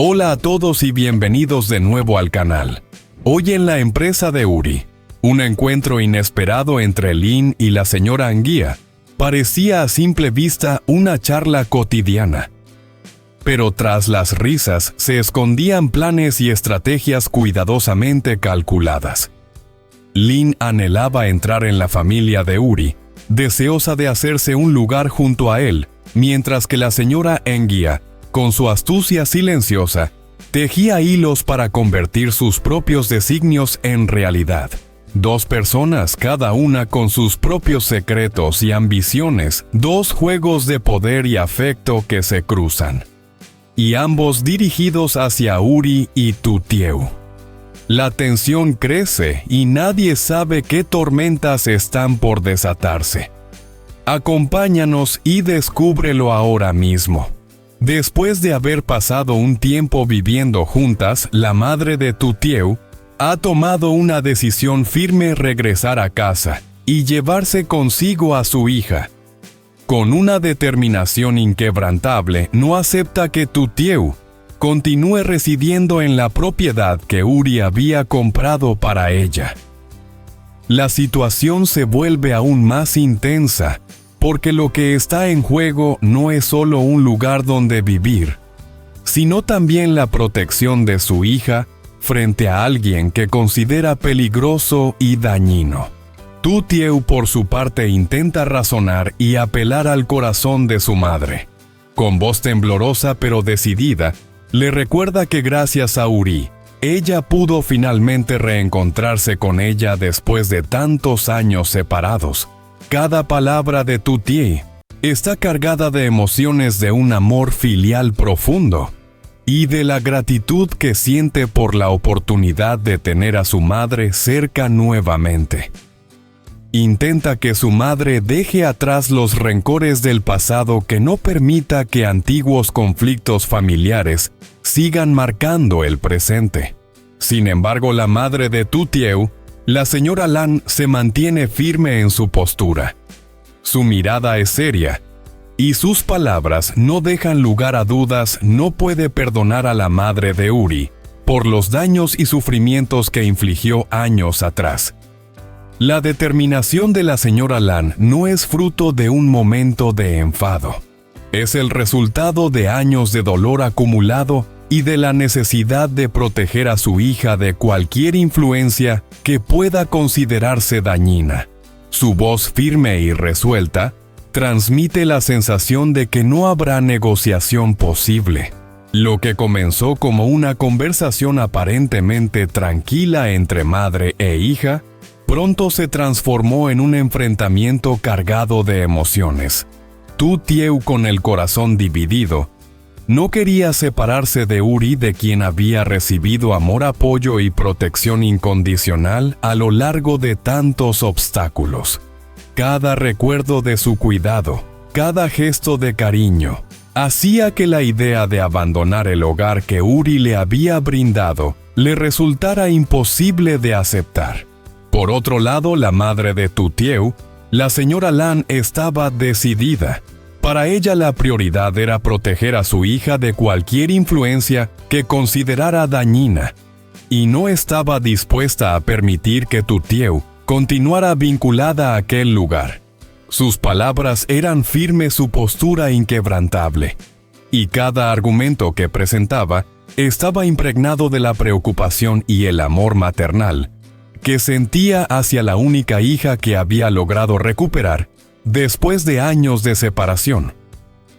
Hola a todos y bienvenidos de nuevo al canal. Hoy en la empresa de Uri, un encuentro inesperado entre Lin y la señora Anguía parecía a simple vista una charla cotidiana. Pero tras las risas se escondían planes y estrategias cuidadosamente calculadas. Lin anhelaba entrar en la familia de Uri, deseosa de hacerse un lugar junto a él, mientras que la señora Anguía, con su astucia silenciosa, tejía hilos para convertir sus propios designios en realidad. Dos personas, cada una con sus propios secretos y ambiciones, dos juegos de poder y afecto que se cruzan. Y ambos dirigidos hacia Uri y Tutieu. La tensión crece y nadie sabe qué tormentas están por desatarse. Acompáñanos y descúbrelo ahora mismo. Después de haber pasado un tiempo viviendo juntas, la madre de Tutieu ha tomado una decisión firme: regresar a casa y llevarse consigo a su hija. Con una determinación inquebrantable, no acepta que Tutieu continúe residiendo en la propiedad que Uri había comprado para ella. La situación se vuelve aún más intensa, porque lo que está en juego no es solo un lugar donde vivir, sino también la protección de su hija frente a alguien que considera peligroso y dañino. Tutieu, por su parte, intenta razonar y apelar al corazón de su madre. Con voz temblorosa pero decidida, le recuerda que gracias a Uri, ella pudo finalmente reencontrarse con ella después de tantos años separados. Cada palabra de Tutieu está cargada de emociones de un amor filial profundo y de la gratitud que siente por la oportunidad de tener a su madre cerca nuevamente. Intenta que su madre deje atrás los rencores del pasado, que no permita que antiguos conflictos familiares sigan marcando el presente. Sin embargo, la madre de Tutieu, la señora Lan, se mantiene firme en su postura. Su mirada es seria, y sus palabras no dejan lugar a dudas. No puede perdonar a la madre de Uri por los daños y sufrimientos que infligió años atrás. La determinación de la señora Lan no es fruto de un momento de enfado. Es el resultado de años de dolor acumulado y de la necesidad de proteger a su hija de cualquier influencia que pueda considerarse dañina. Su voz firme y resuelta transmite la sensación de que no habrá negociación posible. Lo que comenzó como una conversación aparentemente tranquila entre madre e hija, pronto se transformó en un enfrentamiento cargado de emociones. Tutieu, con el corazón dividido, no quería separarse de Uri, de quien había recibido amor, apoyo y protección incondicional a lo largo de tantos obstáculos. Cada recuerdo de su cuidado, cada gesto de cariño, hacía que la idea de abandonar el hogar que Uri le había brindado le resultara imposible de aceptar. Por otro lado, la madre de Tutieu, la señora Lan, estaba decidida. Para ella la prioridad era proteger a su hija de cualquier influencia que considerara dañina, y no estaba dispuesta a permitir que Tutieu continuara vinculada a aquel lugar. Sus palabras eran firmes, su postura inquebrantable, y cada argumento que presentaba estaba impregnado de la preocupación y el amor maternal que sentía hacia la única hija que había logrado recuperar después de años de separación.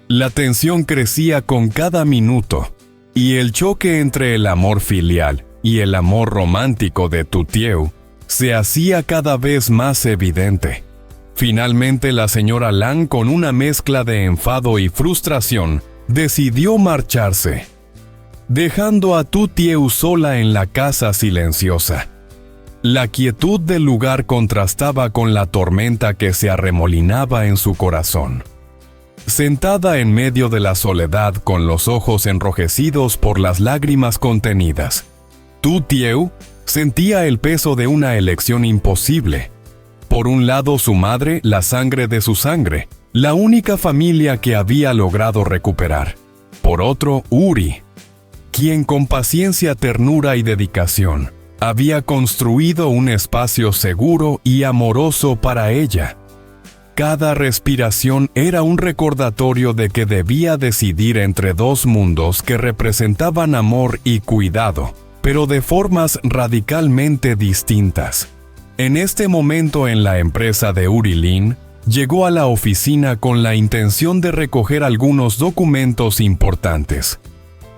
La tensión crecía con cada minuto, y el choque entre el amor filial y el amor romántico de Tutieu se hacía cada vez más evidente. Finalmente, la señora Lan, con una mezcla de enfado y frustración, decidió marcharse, dejando a Tutieu sola en la casa silenciosa. La quietud del lugar contrastaba con la tormenta que se arremolinaba en su corazón. Sentada en medio de la soledad, con los ojos enrojecidos por las lágrimas contenidas, Tutieu sentía el peso de una elección imposible. Por un lado, su madre, la sangre de su sangre, la única familia que había logrado recuperar. Por otro, Uri, quien con paciencia, ternura y dedicación había construido un espacio seguro y amoroso para ella. Cada respiración era un recordatorio de que debía decidir entre dos mundos que representaban amor y cuidado, pero de formas radicalmente distintas. En este momento en la empresa de Uri Lin, llegó a la oficina con la intención de recoger algunos documentos importantes.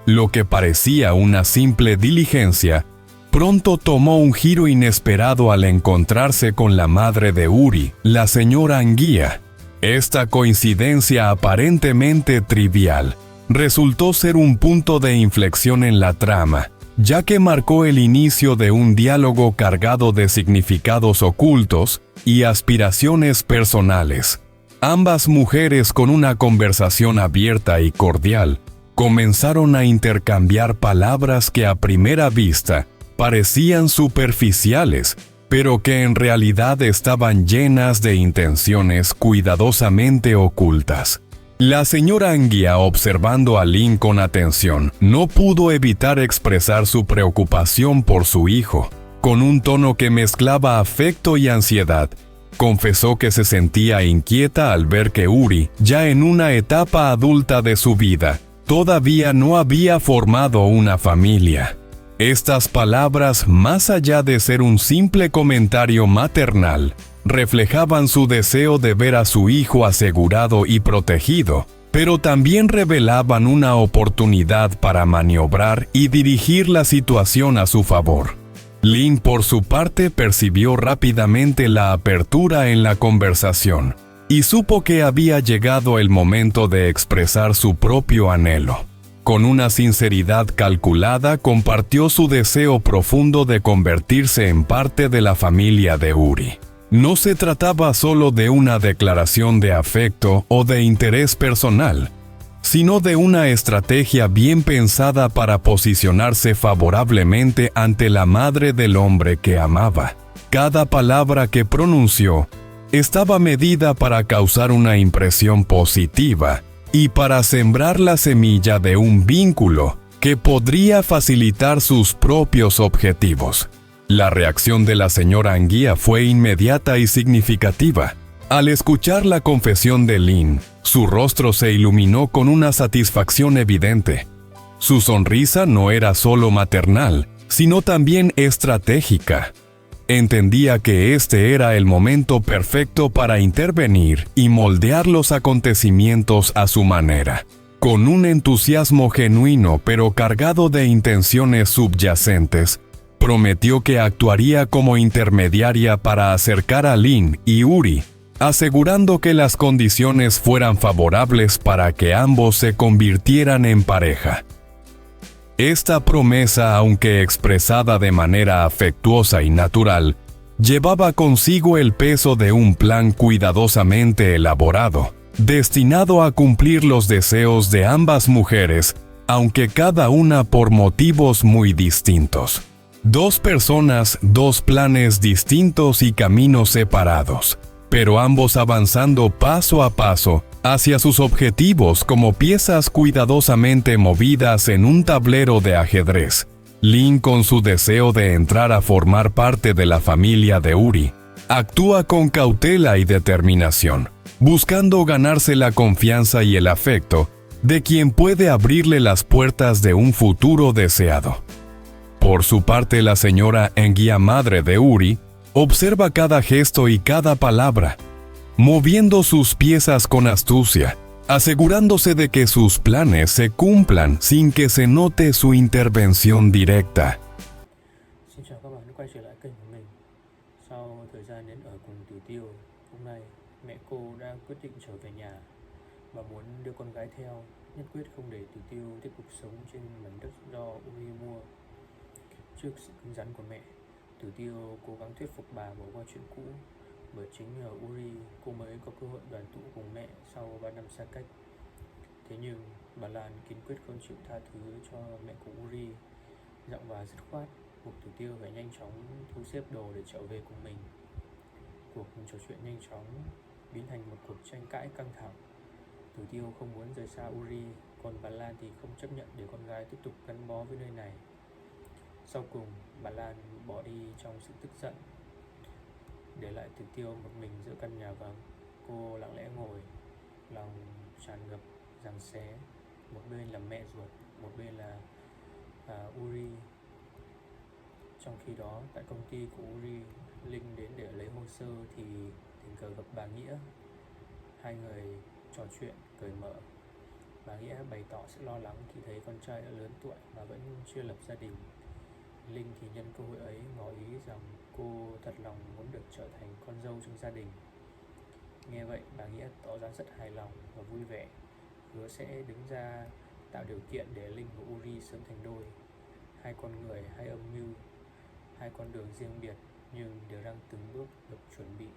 Lo que parecía una simple diligencia, pronto tomó un giro inesperado al encontrarse con la madre de Uri, la señora Anguía. Esta coincidencia aparentemente trivial resultó ser un punto de inflexión en la trama, ya que marcó el inicio de un diálogo cargado de significados ocultos y aspiraciones personales. Ambas mujeres, con una conversación abierta y cordial, comenzaron a intercambiar palabras que a primera vista parecían superficiales, pero que en realidad estaban llenas de intenciones cuidadosamente ocultas. La señora Anguía, observando a Lin con atención, no pudo evitar expresar su preocupación por su hijo. Con un tono que mezclaba afecto y ansiedad, confesó que se sentía inquieta al ver que Uri, ya en una etapa adulta de su vida, todavía no había formado una familia. Estas palabras, más allá de ser un simple comentario maternal, reflejaban su deseo de ver a su hijo asegurado y protegido, pero también revelaban una oportunidad para maniobrar y dirigir la situación a su favor. Lin, por su parte, percibió rápidamente la apertura en la conversación y supo que había llegado el momento de expresar su propio anhelo. Con una sinceridad calculada, compartió su deseo profundo de convertirse en parte de la familia de Uri. No se trataba solo de una declaración de afecto o de interés personal, sino de una estrategia bien pensada para posicionarse favorablemente ante la madre del hombre que amaba. Cada palabra que pronunció estaba medida para causar una impresión positiva y para sembrar la semilla de un vínculo que podría facilitar sus propios objetivos. La reacción de la señora Anguía fue inmediata y significativa. Al escuchar la confesión de Lin, su rostro se iluminó con una satisfacción evidente. Su sonrisa no era solo maternal, sino también estratégica. Entendía que este era el momento perfecto para intervenir y moldear los acontecimientos a su manera. Con un entusiasmo genuino pero cargado de intenciones subyacentes, prometió que actuaría como intermediaria para acercar a Lin y Uri, asegurando que las condiciones fueran favorables para que ambos se convirtieran en pareja. Esta promesa, aunque expresada de manera afectuosa y natural, llevaba consigo el peso de un plan cuidadosamente elaborado, destinado a cumplir los deseos de ambas mujeres, aunque cada una por motivos muy distintos. Dos personas, dos planes distintos y caminos separados, pero ambos avanzando paso a paso hacia sus objetivos como piezas cuidadosamente movidas en un tablero de ajedrez. Lin, con su deseo de entrar a formar parte de la familia de Uri, actúa con cautela y determinación, buscando ganarse la confianza y el afecto de quien puede abrirle las puertas de un futuro deseado. Por su parte, la señora Anguía, madre de Uri, observa cada gesto y cada palabra, moviendo sus piezas con astucia, asegurándose de que sus planes se cumplan sin que se note su intervención directa. Xin chào các bạn đã quay trở lại kênh của mình. Sau thời gian đến ở cùng Tiểu Tiêu, hôm nay mẹ cô đã quyết định trở về nhà và muốn đưa con gái theo, nhất quyết không để Tiểu Tiêu tiếp tục sống trên mảnh đất do Uri mua. Trước sự cứng rắn của mẹ, Tiểu Tiêu cố gắng thuyết phục bà bỏ qua chuyện cũ, bởi chính nhờ Uri cô mới có cơ hội đoàn tụ cùng mẹ sau 3 năm xa cách. Thế nhưng bà Lan kiên quyết không chịu tha thứ cho mẹ của Uri, giọng bà dứt khoát buộc Tiểu Tiêu phải nhanh chóng thu xếp đồ để trở về cùng mình. Cuộc trò chuyện nhanh chóng biến thành một cuộc tranh cãi căng thẳng. Tiểu Tiêu không muốn rời xa Uri, Còn bà Lan thì không chấp nhận để con gái tiếp tục gắn bó với nơi này. Sau cùng, bà Lan bỏ đi trong sự tức giận, để lại Tiền Tiêu một mình giữa căn nhà vắng. Cô lặng lẽ ngồi, lòng tràn ngập giằng xé. Một bên là mẹ ruột, một bên là Uri. Trong khi đó, tại công ty của Uri, Linh đến để lấy hồ sơ thì tình cờ gặp bà Nghĩa. Hai người trò chuyện cởi mở. Bà Nghĩa bày tỏ sự lo lắng khi thấy con trai đã lớn tuổi mà vẫn chưa lập gia đình. Linh thì nhân cơ hội ấy ngỏ ý rằng cô thật lòng muốn được trở thành con dâu trong gia đình. Nghe vậy, bà Nghĩa tỏ ra rất hài lòng và vui vẻ, hứa sẽ đứng ra tạo điều kiện để Linh và Uri sớm thành đôi. Hai con người, hai âm mưu, hai con đường riêng biệt nhưng đều đang từng bước được chuẩn bị.